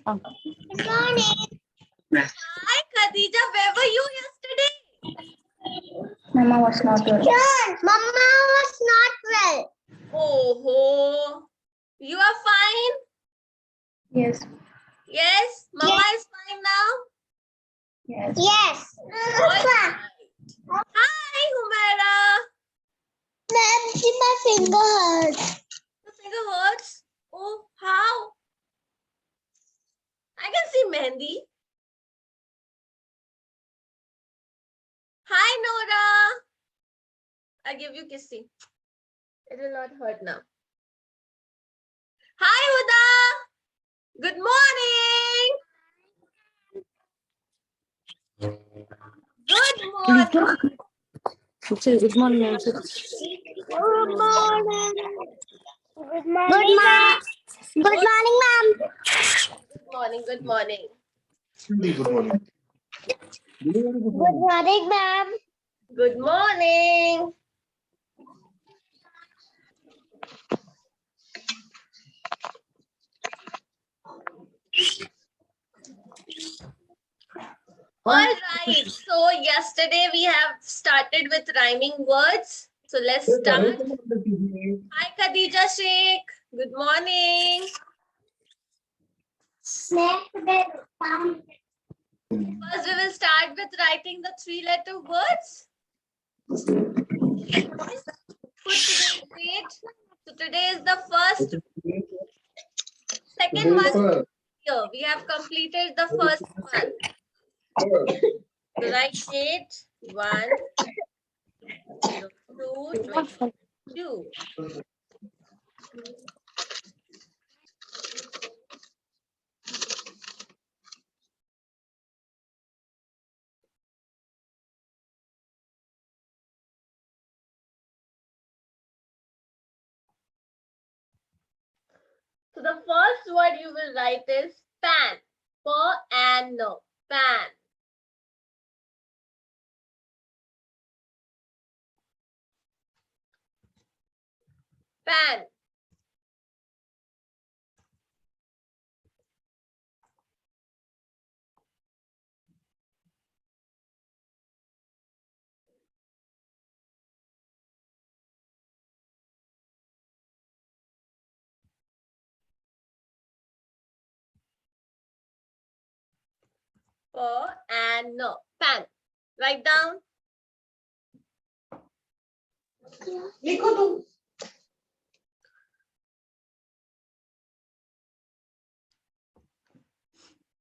Good morning. Hi, Khadija. Where were you yesterday? Mama was not well. Mama was not well. Oh, you are fine? Yes. Yes, Mama is fine now? Yes. Yes. Right. Hi, Humaira. Ma'am, see my finger hurts. The finger hurts? Oh, how? I can see Mehendi. Hi, Nora. I'll give you kissing. It will not hurt now. Hi, Huda. Good morning. Good morning. Good morning. Good morning. Good morning, ma'am. Good morning, ma'am. Good morning. Good morning. Good morning. Good morning, ma'am. Good morning. All right. So yesterday we have started with rhyming words. So let's start. Hi, Khadija Sheikh. Good morning. First, we will start with writing the three-letter words. Put today's date. So today is the first, second month here. We have completed the first month. So write date 1/02/22. So the first word you will write is pan. P-A-N. Pan. Pan. P-A-N. Pan. Write down.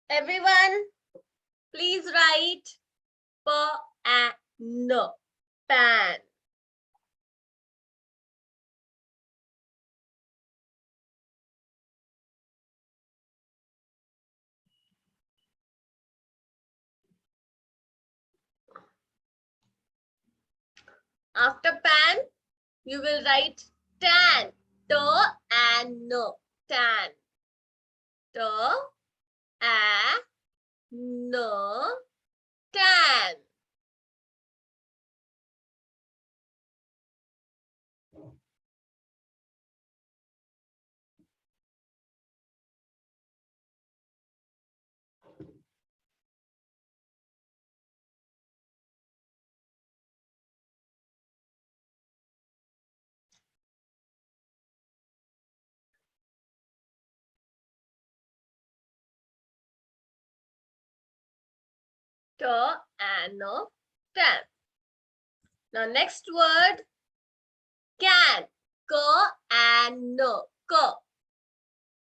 Everyone, please write P-A-N. Pan. After pan, you will write tan. T-A-N. Tan. T-A-N. Tan. T-A-N. Tan. Now next word, can. K-A-N. K.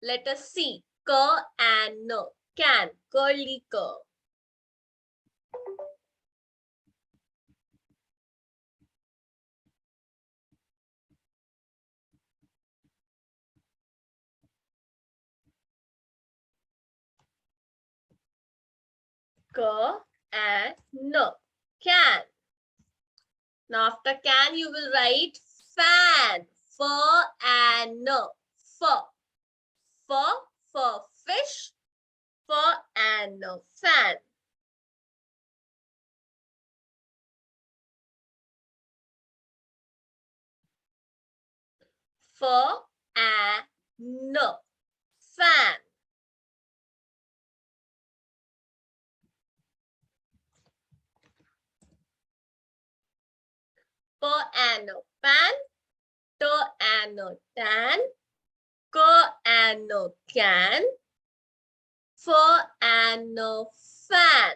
Letter C. K-A-N. Can. Curly K. K-A-N. Can. Now after can, you will write fan. F-A-N. F. For fish. F-A-N. Fan. F-A-N. Fan. ano, pan. To, ano, tan. Ko, ano, can. Fo, ano, fan.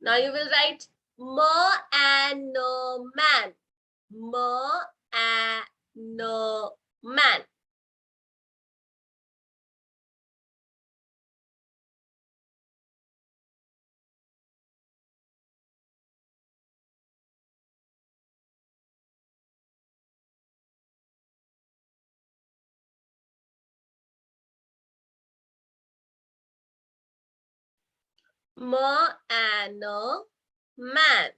Now you will write mo, ano, man. Mo, ano, man. Mo, ano, man.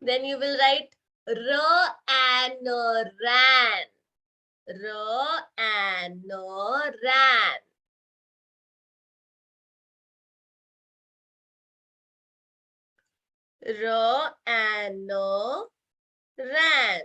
Then you will write ro, ano, ran. Ro, ano, ran. Ro, ano, ran.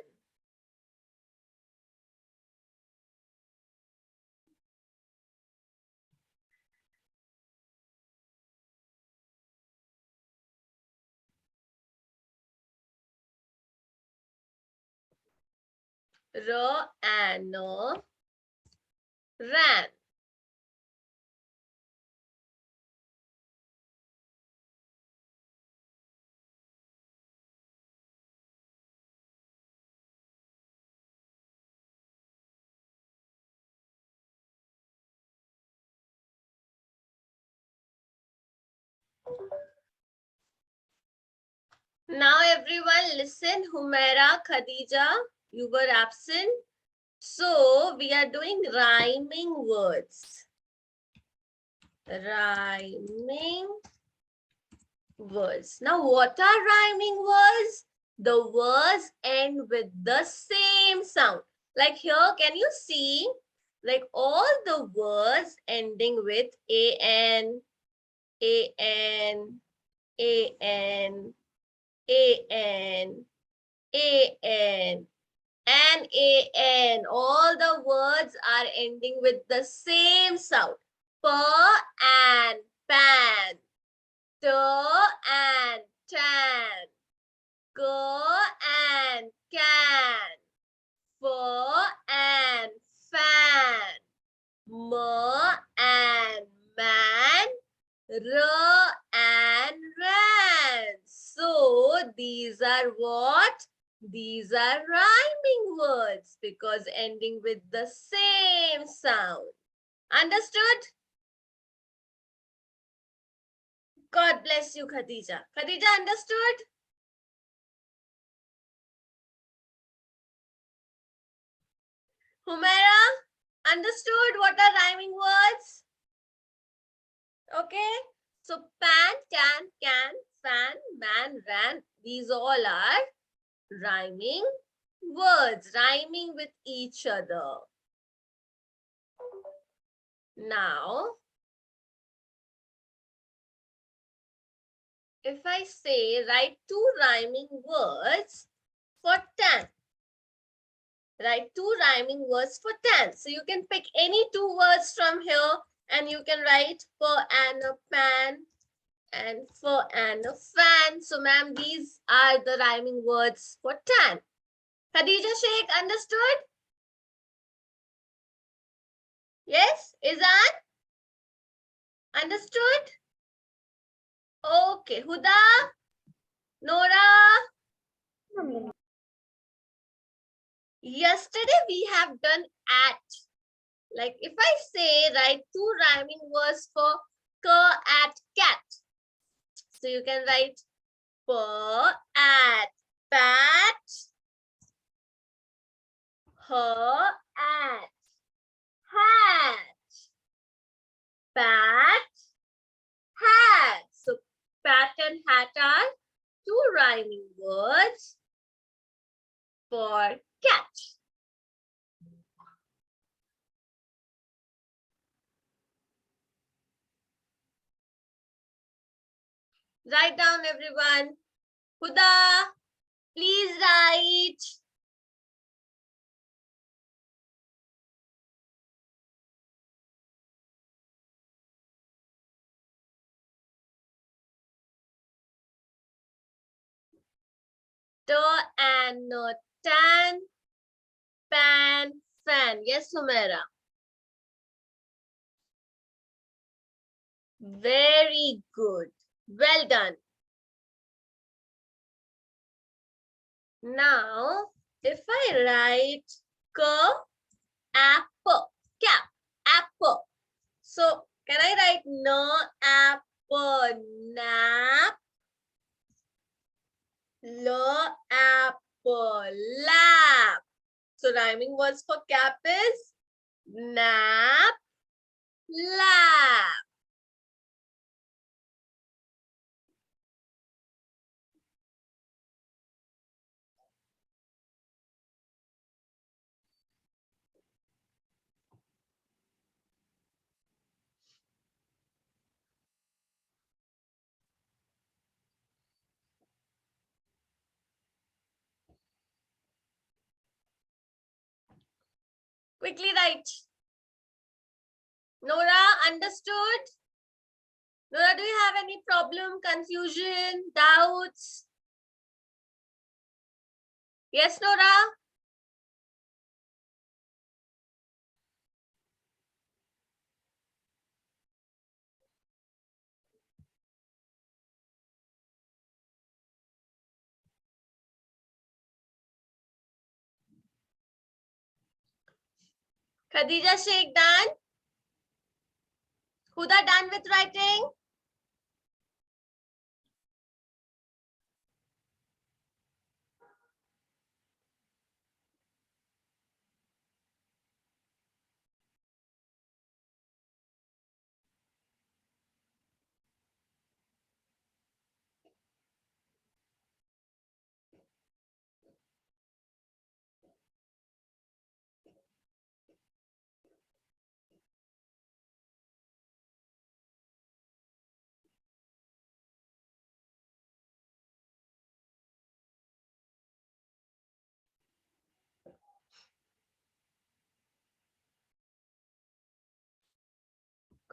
Ro, ano, ran. Now everyone listen, Humaira, Khadija, you were absent. So we are doing rhyming words. Rhyming words. Now what are rhyming words? The words end with the same sound. Like here, can you see? Like all the words ending with an, an, an, an, an, an. All the words are ending with the same sound. Per and pan. To and tan. Go and can. For and fan. Mo and man. Ro and ran. So these are what? These are rhyming words because ending with the same sound. Understood? God bless you, Khadija. Khadija, understood? Humaira, understood what are rhyming words? Okay. So pan, can, fan, man, ran. These all are rhyming words, rhyming with each other. Now, if I say write two rhyming words for tan, write two rhyming words for tan. So you can pick any two words from here and you can write for and a pan and for and a fan. So ma'am, these are the rhyming words for tan. Khadija Sheikh, understood? Yes? Izan? Understood? Okay. Huda? Nora? Yesterday we have done at. Like if I say write two rhyming words for at cat. So you can write at pat, at hat, pat, hat. So pat and hat are two rhyming words for cat. Write down everyone. Huda, please write. T and tan, pan, fan. Yes, Sumera. Very good. Well done. Now, if I write apple, cap, apple. So, can I write no apple, nap, lo apple, lap. So, rhyming words for cap is nap, lap. Quickly write. Nora, understood? Nora, do you have any problem, confusion, doubts? Yes, Nora? Khadija Sheikh done? Huda done with writing?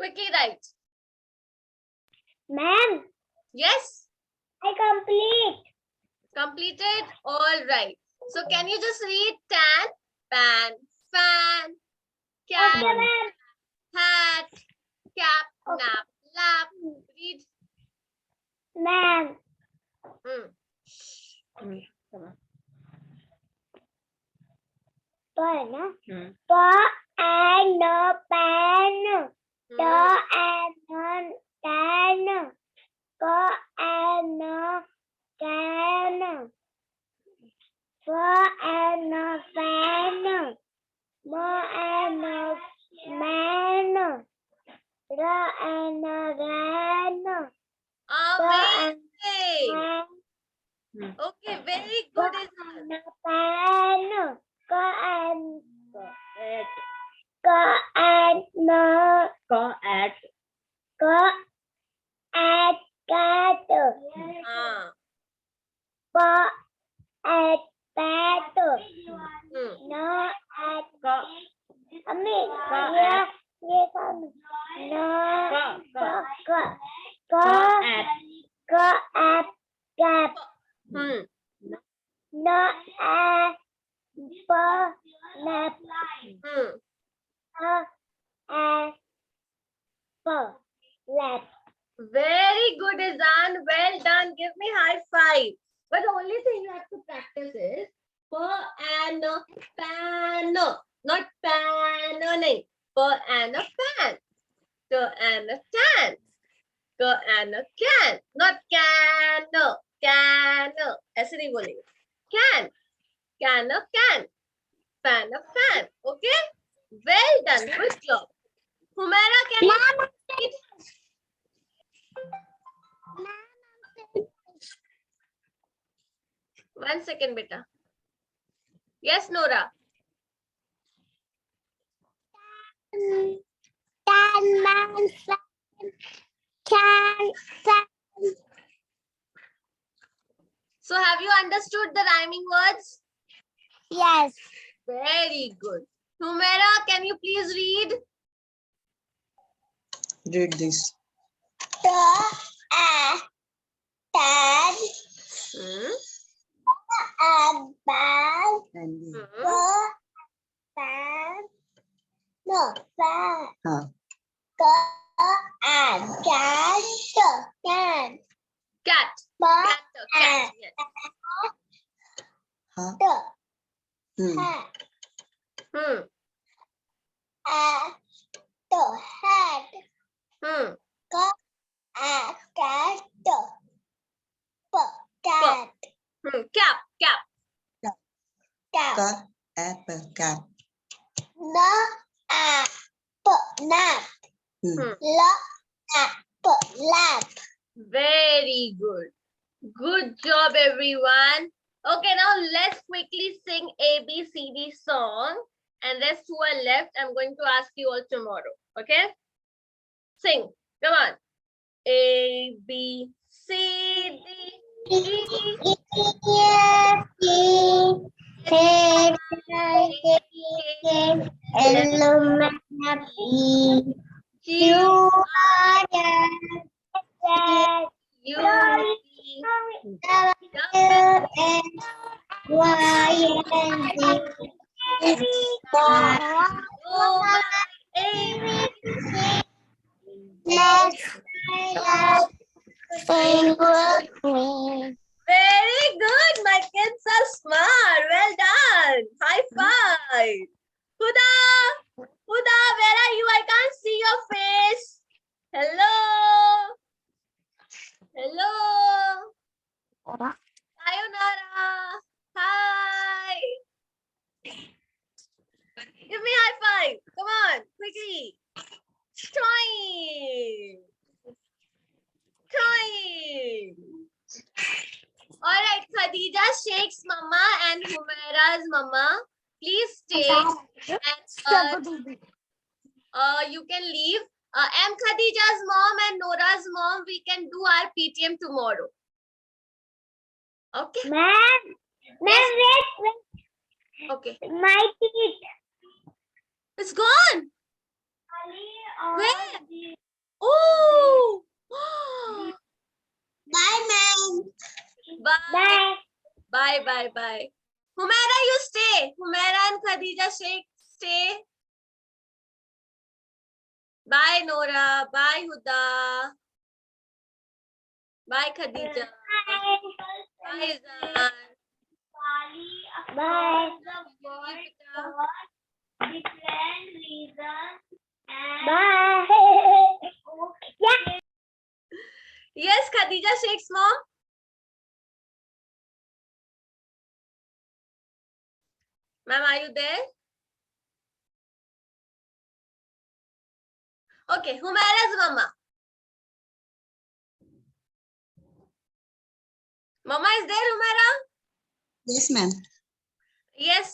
Quickly write. Ma'am, Yes? I complete. Completed? All right. So can you just read tan, pan, fan, cat, Okay, ma'am. hat, cap, Okay. nap, lap. Read. Ma'am. Pen. And pen. And tan. And can. And fan. And man. And ran. Amazing. Okay, very good. Pan. And and at cat. At bat. No at yeah, yes, no at cat. No at nap. Lap. Very good, Izan. Well done. Give me high five. But the only thing you have to practice is per and pan. Not pan. Nahin. Per and a pan. Per and a tan. Per and a can. Not can. Can. ऐसे नहीं बोलेंगे. Can. Can a can. Pan a fan. Okay? Well done. Good job. Humaira, can you read? 1 second, beta. Yes, Nora. So have you understood the rhyming words? Yes. Very good. Humaira, can you please read? Read this. Tan, Hmm. bal, And Hmm. tan, no, tan, huh. can, Cat. ba, Cat. Cat. Yes. Huh. the, Hmm. hat, Hmm. the hat, Hmm. cat, cat, Hmm. Cap. Cap. cat, Ka, apple, cat. na, nap, Hmm. Hmm. lap. Very good. Good job, everyone. Okay, now let's quickly sing ABCD song. And rest who are left, I'm going to ask you all tomorrow. Okay? Sing. Come on. A, B, C, D, E, Q, U, V, O, A, Very good. My kids are smart. Well done. High five. Huda. Huda, where are you? I can't see your face. Hello. Hello. Sayonara. Hi. Give me high five. Come on. Quickly. Toing. Toing. All right, Khadija Sheikh's mama and Humaira's mama, please stay and you can leave. And Khadija's mom and Nora's mom, we can do our PTM tomorrow. Okay? Ma'am, Yes. wait, Okay. my teeth. It's gone. Where? Oh. Bye, ma'am. Bye. Bye. Bye. Humaira, you stay. Humaira and Khadija Sheikh, stay. Bye, Nora. Bye, Huda. Bye, Khadija. Bye, Zan. Bye. Deepika. Bye. Yeah. Yes, Khadija Sheikh's mom. Ma'am, are you there? Okay, Humaira's mama. Mama is there, Humaira? Yes, ma'am. Yes,